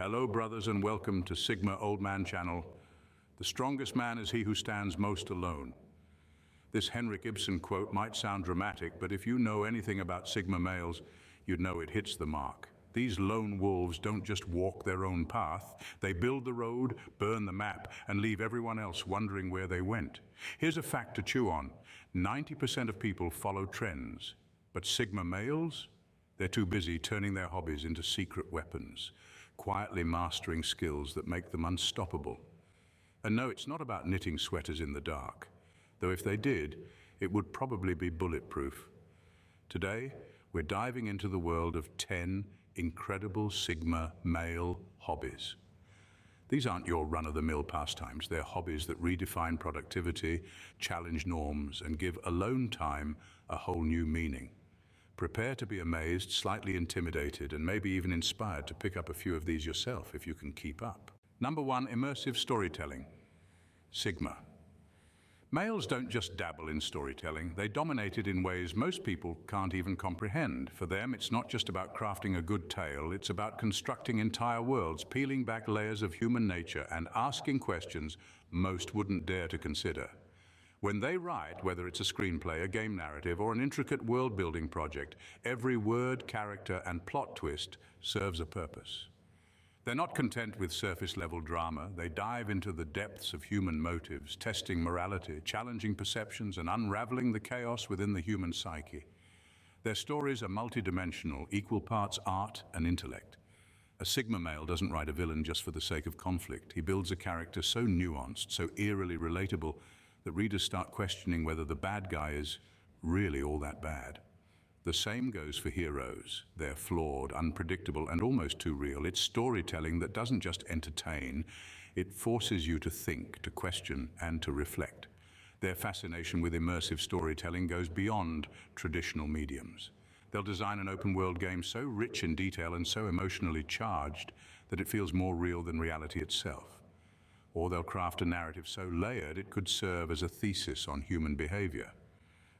Hello, brothers, and welcome to Sigma Old Man Channel. The strongest man is he who stands most alone. This Henrik Ibsen quote might sound dramatic, but if you know anything about Sigma males, you'd know it hits the mark. These lone wolves don't just walk their own path, they build the road, burn the map, and leave everyone else wondering where they went. Here's a fact to chew on. 90% of people follow trends, but Sigma males? They're too busy turning their hobbies into secret weapons, quietly mastering skills that make them unstoppable. And no, it's not about knitting sweaters in the dark, though if they did, it would probably be bulletproof. Today, we're diving into the world of 10 incredible Sigma male hobbies. These aren't your run-of-the-mill pastimes, they're hobbies that redefine productivity, challenge norms, and give alone time a whole new meaning. Prepare to be amazed, slightly intimidated, and maybe even inspired to pick up a few of these yourself if you can keep up. Number 1, immersive storytelling. Sigma. Males don't just dabble in storytelling, they dominate it in ways most people can't even comprehend. For them, it's not just about crafting a good tale, it's about constructing entire worlds, peeling back layers of human nature, and asking questions most wouldn't dare to consider. When they write, whether it's a screenplay, a game narrative, or an intricate world-building project, every word, character, and plot twist serves a purpose. They're not content with surface-level drama. They dive into the depths of human motives, testing morality, challenging perceptions, and unraveling the chaos within the human psyche. Their stories are multidimensional, equal parts art and intellect. A Sigma male doesn't write a villain just for the sake of conflict. He builds a character so nuanced, so eerily relatable, that readers start questioning whether the bad guy is really all that bad. The same goes for heroes. They're flawed, unpredictable, and almost too real. It's storytelling that doesn't just entertain, it forces you to think, to question, and to reflect. Their fascination with immersive storytelling goes beyond traditional mediums. They'll design an open-world game so rich in detail and so emotionally charged that it feels more real than reality itself. Or they'll craft a narrative so layered it could serve as a thesis on human behavior.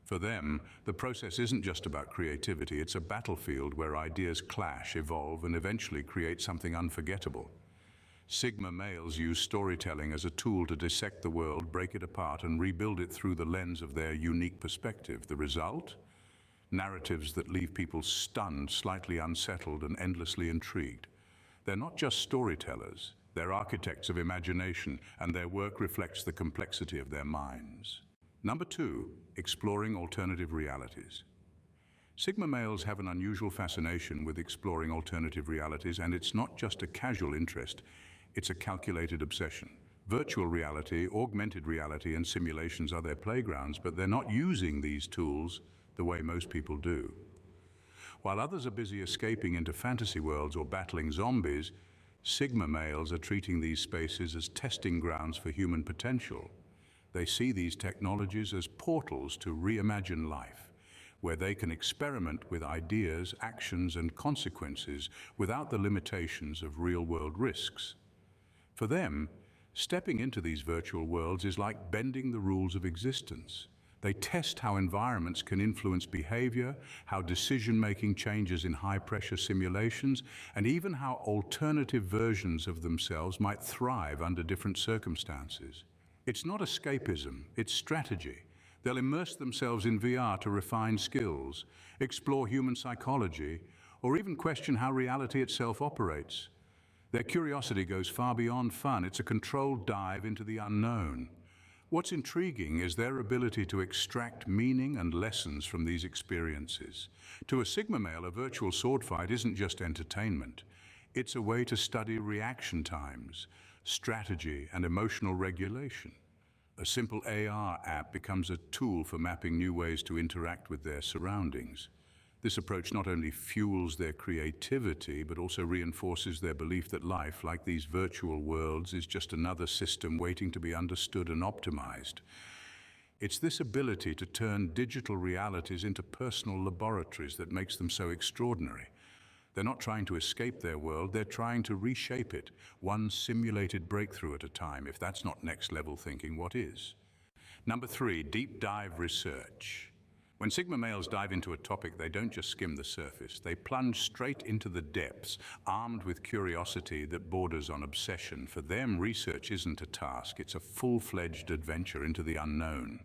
For them, the process isn't just about creativity, it's a battlefield where ideas clash, evolve, and eventually create something unforgettable. Sigma males use storytelling as a tool to dissect the world, break it apart, and rebuild it through the lens of their unique perspective. The result? Narratives that leave people stunned, slightly unsettled, and endlessly intrigued. They're not just storytellers, they're architects of imagination, and their work reflects the complexity of their minds. Number 2, exploring alternative realities. Sigma males have an unusual fascination with exploring alternative realities, and it's not just a casual interest, it's a calculated obsession. Virtual reality, augmented reality, and simulations are their playgrounds, but they're not using these tools the way most people do. While others are busy escaping into fantasy worlds or battling zombies, Sigma males are treating these spaces as testing grounds for human potential. They see these technologies as portals to reimagine life, where they can experiment with ideas, actions, and consequences without the limitations of real-world risks. For them, stepping into these virtual worlds is like bending the rules of existence. They test how environments can influence behavior, how decision-making changes in high-pressure simulations, and even how alternative versions of themselves might thrive under different circumstances. It's not escapism, it's strategy. They'll immerse themselves in VR to refine skills, explore human psychology, or even question how reality itself operates. Their curiosity goes far beyond fun. It's a controlled dive into the unknown. What's intriguing is their ability to extract meaning and lessons from these experiences. To a Sigma male, a virtual sword fight isn't just entertainment. It's a way to study reaction times, strategy, and emotional regulation. A simple AR app becomes a tool for mapping new ways to interact with their surroundings. This approach not only fuels their creativity, but also reinforces their belief that life, like these virtual worlds, is just another system waiting to be understood and optimized. It's this ability to turn digital realities into personal laboratories that makes them so extraordinary. They're not trying to escape their world, they're trying to reshape it, one simulated breakthrough at a time. If that's not next-level thinking, what is? Number 3, deep dive research. When Sigma males dive into a topic, they don't just skim the surface. They plunge straight into the depths, armed with curiosity that borders on obsession. For them, research isn't a task, it's a full-fledged adventure into the unknown.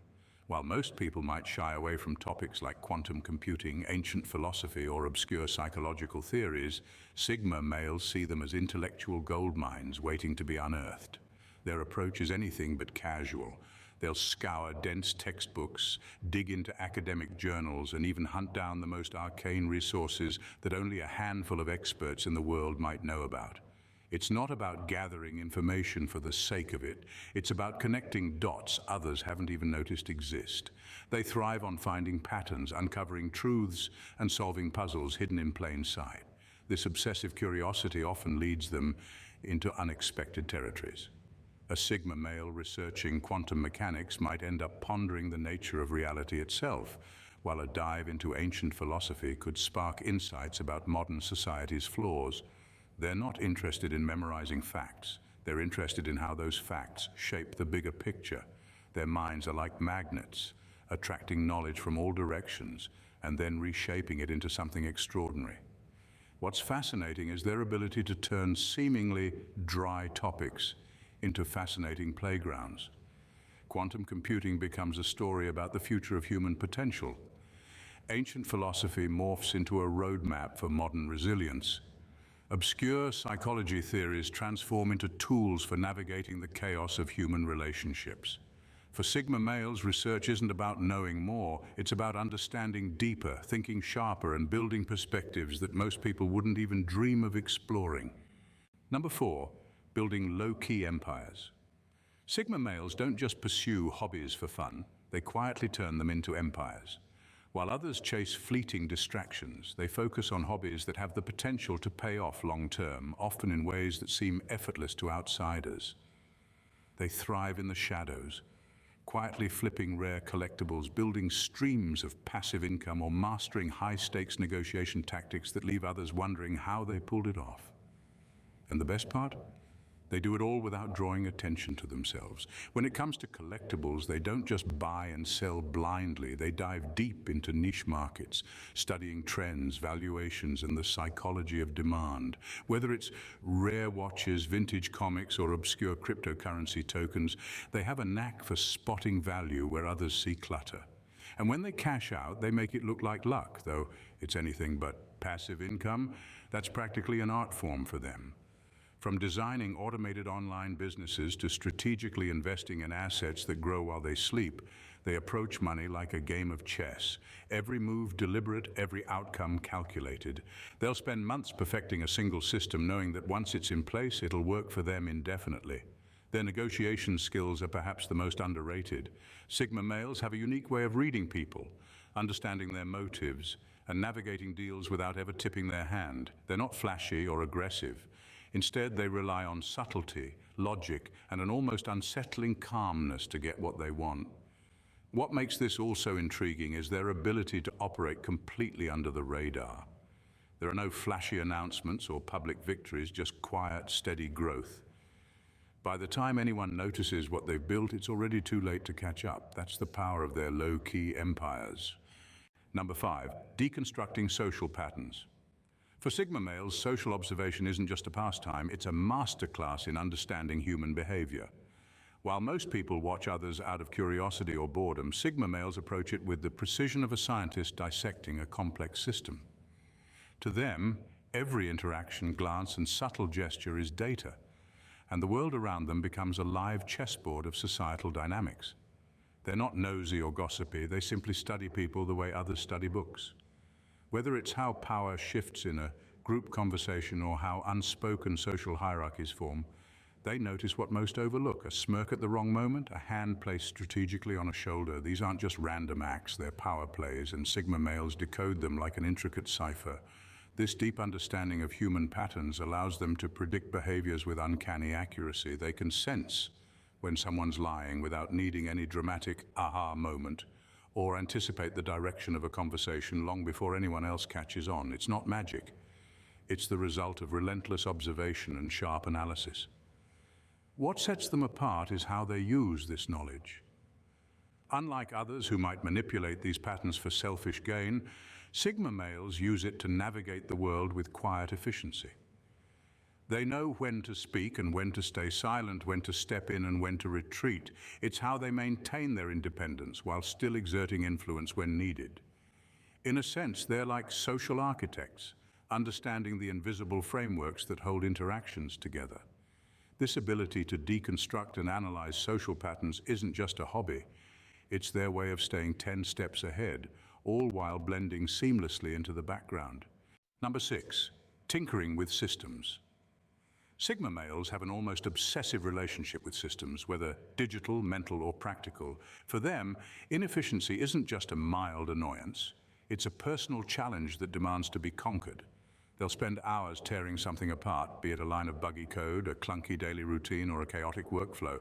While most people might shy away from topics like quantum computing, ancient philosophy, or obscure psychological theories, Sigma males see them as intellectual gold mines waiting to be unearthed. Their approach is anything but casual. They'll scour dense textbooks, dig into academic journals, and even hunt down the most arcane resources that only a handful of experts in the world might know about. It's not about gathering information for the sake of it. It's about connecting dots others haven't even noticed exist. They thrive on finding patterns, uncovering truths, and solving puzzles hidden in plain sight. This obsessive curiosity often leads them into unexpected territories. A Sigma male researching quantum mechanics might end up pondering the nature of reality itself, while a dive into ancient philosophy could spark insights about modern society's flaws. They're not interested in memorizing facts. They're interested in how those facts shape the bigger picture. Their minds are like magnets, attracting knowledge from all directions and then reshaping it into something extraordinary. What's fascinating is their ability to turn seemingly dry topics into fascinating playgrounds. Quantum computing becomes a story about the future of human potential. Ancient philosophy morphs into a roadmap for modern resilience. Obscure psychology theories transform into tools for navigating the chaos of human relationships. For Sigma males, research isn't about knowing more, it's about understanding deeper, thinking sharper, and building perspectives that most people wouldn't even dream of exploring. Number 4. Building low-key empires. Sigma males don't just pursue hobbies for fun, they quietly turn them into empires. While others chase fleeting distractions, they focus on hobbies that have the potential to pay off long-term, often in ways that seem effortless to outsiders. They thrive in the shadows, quietly flipping rare collectibles, building streams of passive income, or mastering high-stakes negotiation tactics that leave others wondering how they pulled it off. And the best part? They do it all without drawing attention to themselves. When it comes to collectibles, they don't just buy and sell blindly. They dive deep into niche markets, studying trends, valuations, and the psychology of demand. Whether it's rare watches, vintage comics, or obscure cryptocurrency tokens, they have a knack for spotting value where others see clutter. And when they cash out, they make it look like luck, though it's anything but passive income. That's practically an art form for them. From designing automated online businesses to strategically investing in assets that grow while they sleep, they approach money like a game of chess. Every move deliberate, every outcome calculated. They'll spend months perfecting a single system, knowing that once it's in place, it'll work for them indefinitely. Their negotiation skills are perhaps the most underrated. Sigma males have a unique way of reading people, understanding their motives, and navigating deals without ever tipping their hand. They're not flashy or aggressive. Instead, they rely on subtlety, logic, and an almost unsettling calmness to get what they want. What makes this also intriguing is their ability to operate completely under the radar. There are no flashy announcements or public victories, just quiet, steady growth. By the time anyone notices what they've built, it's already too late to catch up. That's the power of their low-key empires. Number 5, deconstructing social patterns. For Sigma males, social observation isn't just a pastime, it's a masterclass in understanding human behavior. While most people watch others out of curiosity or boredom, Sigma males approach it with the precision of a scientist dissecting a complex system. To them, every interaction, glance, and subtle gesture is data, and the world around them becomes a live chessboard of societal dynamics. They're not nosy or gossipy, they simply study people the way others study books. Whether it's how power shifts in a group conversation or how unspoken social hierarchies form, they notice what most overlook: a smirk at the wrong moment, a hand placed strategically on a shoulder. These aren't just random acts, they're power plays, and Sigma males decode them like an intricate cipher. This deep understanding of human patterns allows them to predict behaviors with uncanny accuracy. They can sense when someone's lying without needing any dramatic aha moment, or anticipate the direction of a conversation long before anyone else catches on. It's not magic. It's the result of relentless observation and sharp analysis. What sets them apart is how they use this knowledge. Unlike others who might manipulate these patterns for selfish gain, Sigma males use it to navigate the world with quiet efficiency. They know when to speak and when to stay silent, when to step in and when to retreat. It's how they maintain their independence while still exerting influence when needed. In a sense, they're like social architects, understanding the invisible frameworks that hold interactions together. This ability to deconstruct and analyze social patterns isn't just a hobby. It's their way of staying 10 steps ahead, all while blending seamlessly into the background. Number 6, tinkering with systems. Sigma males have an almost obsessive relationship with systems, whether digital, mental, or practical. For them, inefficiency isn't just a mild annoyance. It's a personal challenge that demands to be conquered. They'll spend hours tearing something apart, be it a line of buggy code, a clunky daily routine, or a chaotic workflow,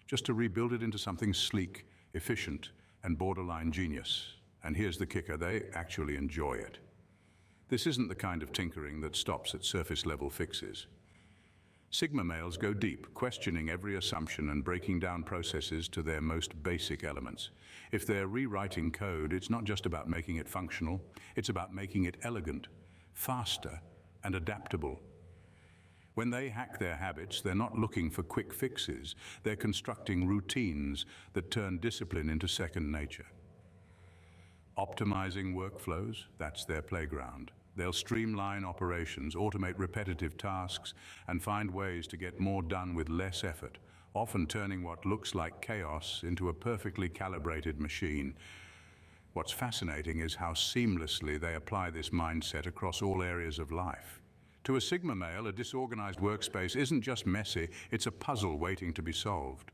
just to rebuild it into something sleek, efficient, and borderline genius. And here's the kicker, they actually enjoy it. This isn't the kind of tinkering that stops at surface-level fixes. Sigma males go deep, questioning every assumption and breaking down processes to their most basic elements. If they're rewriting code, it's not just about making it functional, it's about making it elegant, faster, and adaptable. When they hack their habits, they're not looking for quick fixes. They're constructing routines that turn discipline into second nature. Optimizing workflows, that's their playground. They'll streamline operations, automate repetitive tasks, and find ways to get more done with less effort, often turning what looks like chaos into a perfectly calibrated machine. What's fascinating is how seamlessly they apply this mindset across all areas of life. To a Sigma male, a disorganized workspace isn't just messy, it's a puzzle waiting to be solved.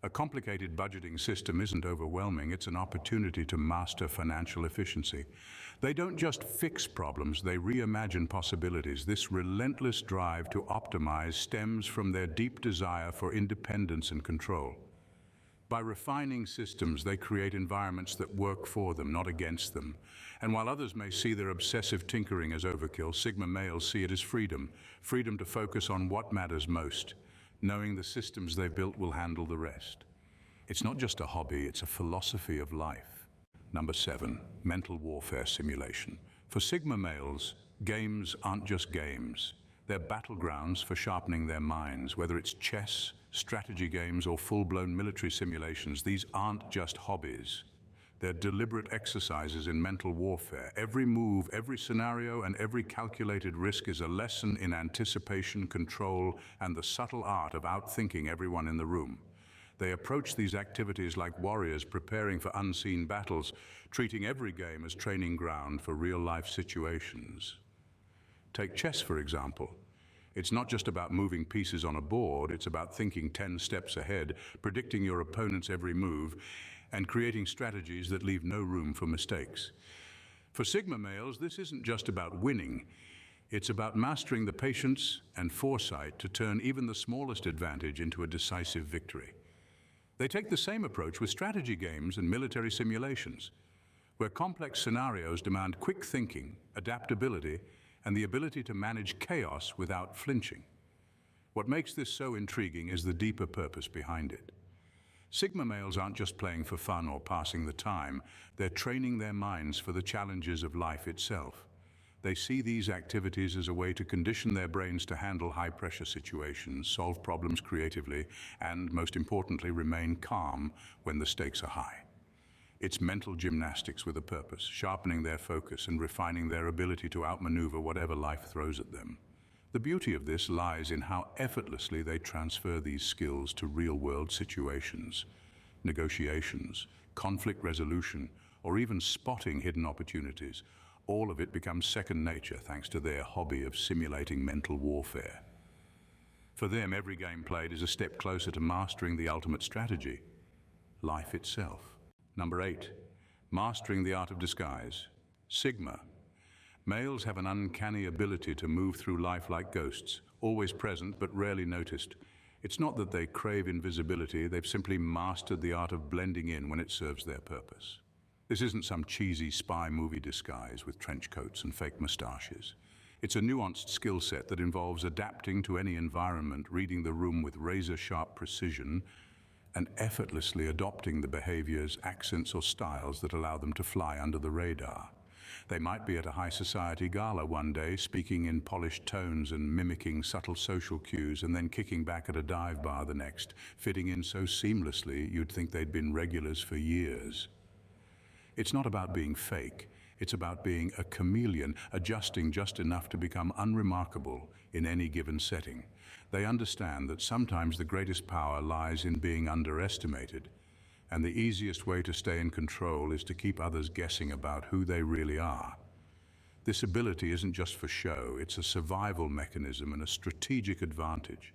A complicated budgeting system isn't overwhelming, it's an opportunity to master financial efficiency. They don't just fix problems, they reimagine possibilities. This relentless drive to optimize stems from their deep desire for independence and control. By refining systems, they create environments that work for them, not against them. And while others may see their obsessive tinkering as overkill, Sigma males see it as freedom. Freedom to focus on what matters most, knowing the systems they've built will handle the rest. It's not just a hobby, it's a philosophy of life. Number 7, mental warfare simulation. For Sigma males, games aren't just games. They're battlegrounds for sharpening their minds. Whether it's chess, strategy games, or full-blown military simulations, these aren't just hobbies. They're deliberate exercises in mental warfare. Every move, every scenario, and every calculated risk is a lesson in anticipation, control, and the subtle art of outthinking everyone in the room. They approach these activities like warriors preparing for unseen battles, treating every game as training ground for real-life situations. Take chess, for example. It's not just about moving pieces on a board, it's about thinking 10 steps ahead, predicting your opponent's every move, and creating strategies that leave no room for mistakes. For Sigma males, this isn't just about winning. It's about mastering the patience and foresight to turn even the smallest advantage into a decisive victory. They take the same approach with strategy games and military simulations, where complex scenarios demand quick thinking, adaptability, and the ability to manage chaos without flinching. What makes this so intriguing is the deeper purpose behind it. Sigma males aren't just playing for fun or passing the time, they're training their minds for the challenges of life itself. They see these activities as a way to condition their brains to handle high-pressure situations, solve problems creatively, and, most importantly, remain calm when the stakes are high. It's mental gymnastics with a purpose, sharpening their focus and refining their ability to outmaneuver whatever life throws at them. The beauty of this lies in how effortlessly they transfer these skills to real-world situations, negotiations, conflict resolution, or even spotting hidden opportunities. All of it becomes second nature thanks to their hobby of simulating mental warfare. For them, every game played is a step closer to mastering the ultimate strategy, life itself. Number 8, mastering the art of disguise. Sigma. Males have an uncanny ability to move through life like ghosts, always present but rarely noticed. It's not that they crave invisibility, they've simply mastered the art of blending in when it serves their purpose. This isn't some cheesy spy movie disguise with trench coats and fake mustaches. It's a nuanced skill set that involves adapting to any environment, reading the room with razor-sharp precision, and effortlessly adopting the behaviors, accents, or styles that allow them to fly under the radar. They might be at a high society gala one day, speaking in polished tones and mimicking subtle social cues, and then kicking back at a dive bar the next, fitting in so seamlessly you'd think they'd been regulars for years. It's not about being fake, it's about being a chameleon, adjusting just enough to become unremarkable in any given setting. They understand that sometimes the greatest power lies in being underestimated, and the easiest way to stay in control is to keep others guessing about who they really are. This ability isn't just for show, it's a survival mechanism and a strategic advantage.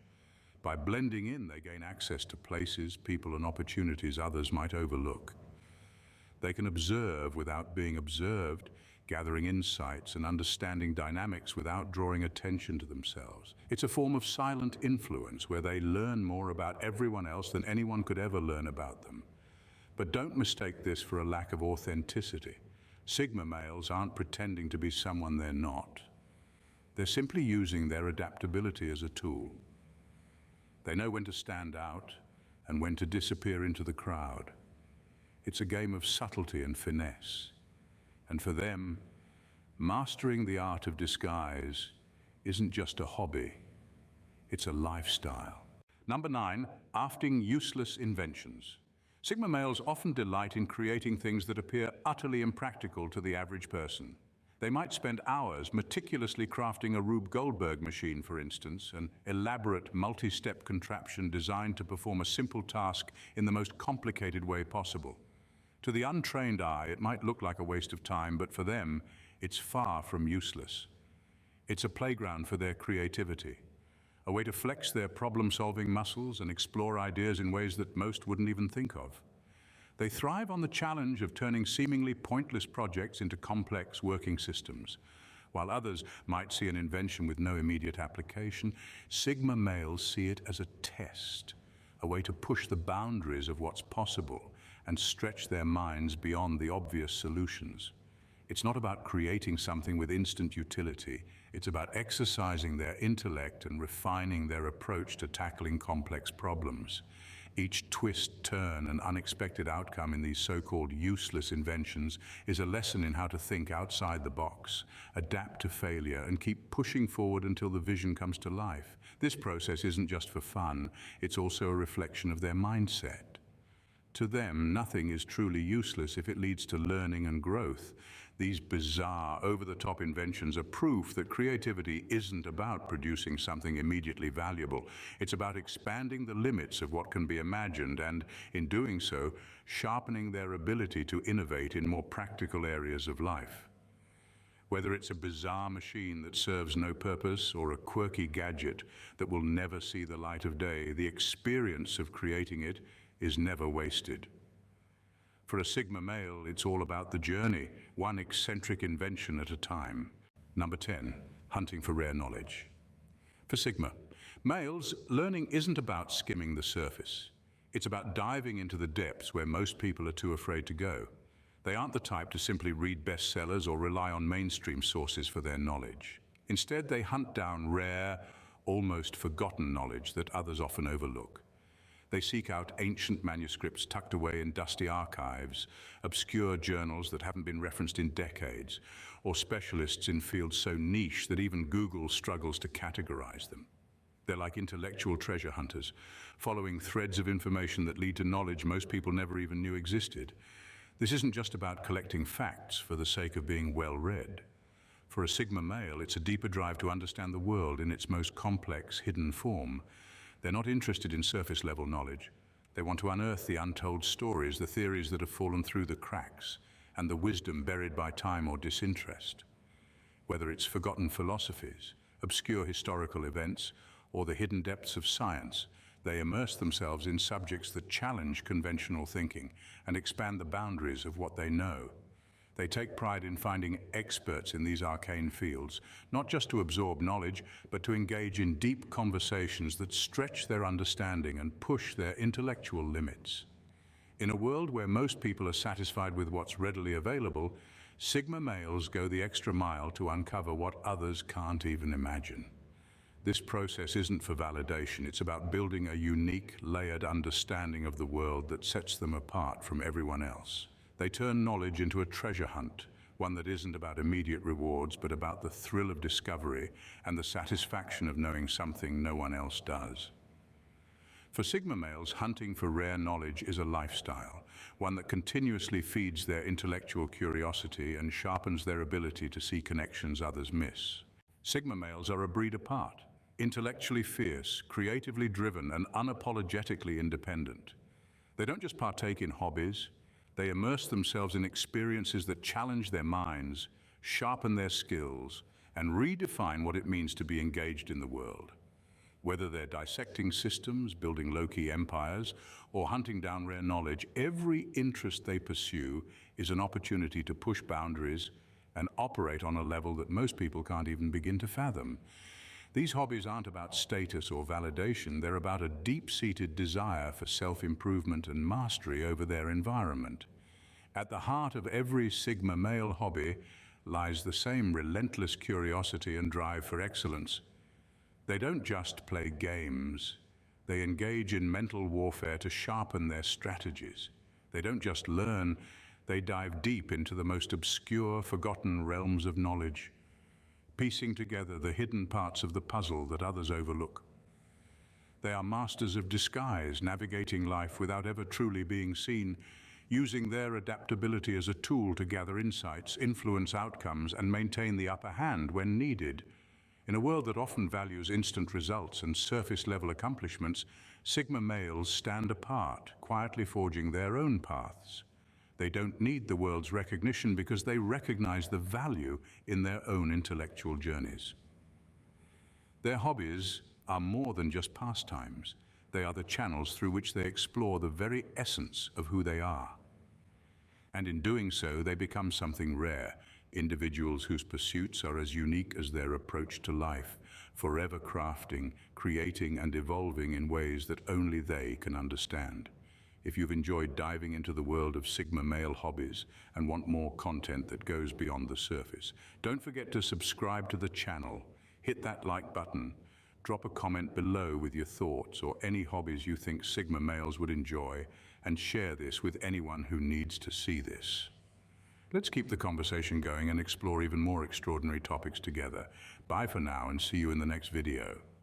By blending in, they gain access to places, people, and opportunities others might overlook. They can observe without being observed, gathering insights and understanding dynamics without drawing attention to themselves. It's a form of silent influence where they learn more about everyone else than anyone could ever learn about them. But don't mistake this for a lack of authenticity. Sigma males aren't pretending to be someone they're not. They're simply using their adaptability as a tool. They know when to stand out and when to disappear into the crowd. It's a game of subtlety and finesse. And for them, mastering the art of disguise isn't just a hobby, it's a lifestyle. Number 9, afting useless inventions. Sigma males often delight in creating things that appear utterly impractical to the average person. They might spend hours meticulously crafting a Rube Goldberg machine, for instance, an elaborate multi-step contraption designed to perform a simple task in the most complicated way possible. To the untrained eye, it might look like a waste of time, but for them, it's far from useless. It's a playground for their creativity, a way to flex their problem-solving muscles and explore ideas in ways that most wouldn't even think of. They thrive on the challenge of turning seemingly pointless projects into complex working systems. While others might see an invention with no immediate application, Sigma males see it as a test, a way to push the boundaries of what's possible and stretch their minds beyond the obvious solutions. It's not about creating something with instant utility. It's about exercising their intellect and refining their approach to tackling complex problems. Each twist, turn, and unexpected outcome in these so-called useless inventions is a lesson in how to think outside the box, adapt to failure, and keep pushing forward until the vision comes to life. This process isn't just for fun, it's also a reflection of their mindset. To them, nothing is truly useless if it leads to learning and growth. These bizarre, over-the-top inventions are proof that creativity isn't about producing something immediately valuable. It's about expanding the limits of what can be imagined and, in doing so, sharpening their ability to innovate in more practical areas of life. Whether it's a bizarre machine that serves no purpose or a quirky gadget that will never see the light of day, the experience of creating it is never wasted. For a Sigma male, it's all about the journey, one eccentric invention at a time. Number 10, hunting for rare knowledge. For Sigma males, learning isn't about skimming the surface. It's about diving into the depths where most people are too afraid to go. They aren't the type to simply read bestsellers or rely on mainstream sources for their knowledge. Instead, they hunt down rare, almost forgotten knowledge that others often overlook. They seek out ancient manuscripts tucked away in dusty archives, obscure journals that haven't been referenced in decades, or specialists in fields so niche that even Google struggles to categorize them. They're like intellectual treasure hunters, following threads of information that lead to knowledge most people never even knew existed. This isn't just about collecting facts for the sake of being well-read. For a Sigma male, it's a deeper drive to understand the world in its most complex, hidden form. They're not interested in surface-level knowledge. They want to unearth the untold stories, the theories that have fallen through the cracks, and the wisdom buried by time or disinterest. Whether it's forgotten philosophies, obscure historical events, or the hidden depths of science, they immerse themselves in subjects that challenge conventional thinking and expand the boundaries of what they know. They take pride in finding experts in these arcane fields, not just to absorb knowledge, but to engage in deep conversations that stretch their understanding and push their intellectual limits. In a world where most people are satisfied with what's readily available, Sigma males go the extra mile to uncover what others can't even imagine. This process isn't for validation, it's about building a unique, layered understanding of the world that sets them apart from everyone else. They turn knowledge into a treasure hunt, one that isn't about immediate rewards, but about the thrill of discovery and the satisfaction of knowing something no one else does. For Sigma males, hunting for rare knowledge is a lifestyle, one that continuously feeds their intellectual curiosity and sharpens their ability to see connections others miss. Sigma males are a breed apart, intellectually fierce, creatively driven, and unapologetically independent. They don't just partake in hobbies, they immerse themselves in experiences that challenge their minds, sharpen their skills, and redefine what it means to be engaged in the world. Whether they're dissecting systems, building Lowkey empires, or hunting down rare knowledge, every interest they pursue is an opportunity to push boundaries and operate on a level that most people can't even begin to fathom. These hobbies aren't about status or validation, they're about a deep-seated desire for self-improvement and mastery over their environment. At the heart of every Sigma male hobby lies the same relentless curiosity and drive for excellence. They don't just play games, they engage in mental warfare to sharpen their strategies. They don't just learn, they dive deep into the most obscure, forgotten realms of knowledge, piecing together the hidden parts of the puzzle that others overlook. They are masters of disguise, navigating life without ever truly being seen, using their adaptability as a tool to gather insights, influence outcomes, and maintain the upper hand when needed. In a world that often values instant results and surface-level accomplishments, Sigma males stand apart, quietly forging their own paths. They don't need the world's recognition because they recognize the value in their own intellectual journeys. Their hobbies are more than just pastimes. They are the channels through which they explore the very essence of who they are. And in doing so, they become something rare, individuals whose pursuits are as unique as their approach to life, forever crafting, creating, and evolving in ways that only they can understand. If you've enjoyed diving into the world of Sigma male hobbies and want more content that goes beyond the surface, don't forget to subscribe to the channel, hit that like button, drop a comment below with your thoughts or any hobbies you think Sigma males would enjoy, and share this with anyone who needs to see this. Let's keep the conversation going and explore even more extraordinary topics together. Bye for now and see you in the next video.